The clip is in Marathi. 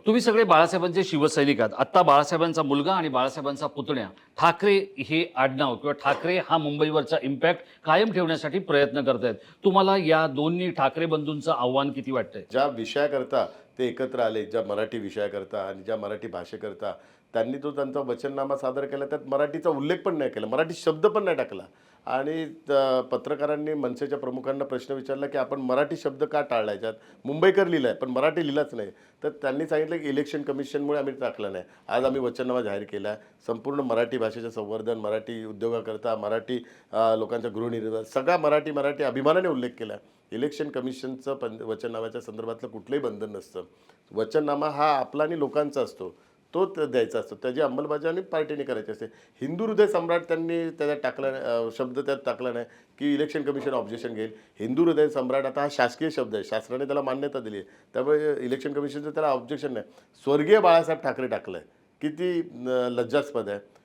तुम्ही सगळे बाळासाहेबांचे शिवसैनिक आहात. आत्ता बाळासाहेबांचा मुलगा आणि बाळासाहेबांचा पुतण्या ठाकरे हे आडनाव किंवा ठाकरे हा मुंबईवरचा इम्पॅक्ट कायम ठेवण्यासाठी प्रयत्न करतायत. तुम्हाला या दोन्ही ठाकरे बंधूंचं आव्हान किती वाटतंय? ज्या विषयाकरता ते एकत्र आले, ज्या मराठी विषयाकरता आणि ज्या मराठी भाषेकरता त्यांनी तो त्यांचा वचननामा सादर केला, त्यात मराठीचा उल्लेख पण नाही केला, मराठी शब्द पण नाही टाकला. आणि पत्रकारांनी मनसेच्या प्रमुखांना प्रश्न विचारला की आपण मराठी शब्द का टाळला याच्यात? मुंबईकर लिहिलाय पण मराठी लिहिलाच नाही. तर त्यांनी सांगितलं की इलेक्शन कमिशनमुळे आम्ही टाकला नाही. आज आम्ही वचननामा जाहीर केला आहे. संपूर्ण मराठी भाषेचं संवर्धन, मराठी उद्योगाकरता, मराठी लोकांच्या गृहनिर्माण सगळा मराठी मराठी अभिमानाने उल्लेख केला. इलेक्शन कमिशनचं वचननाम्याच्या संदर्भातलं कुठलंही बंधन नसतं. वचननामा हा आपला आणि लोकांचा असतो, तो द्यायचा असतो, त्याची अंमलबजावणी पार्टीने करायची असते. हिंदू हृदय सम्राट त्यांनी त्याच्यात टाकला शब्द त्यात टाकला नाही की इलेक्शन कमिशन ऑब्जेक्शन घेईल. हिंदू हृदय सम्राट आता हा शासकीय शब्द आहे, शासनाने त्याला मान्यता दिली आहे, त्यामुळे इलेक्शन कमिशनचं त्याला ऑब्जेक्शन नाही. स्वर्गीय बाळासाहेब ठाकरे टाकलं आहे, किती लज्जास्पद आहे.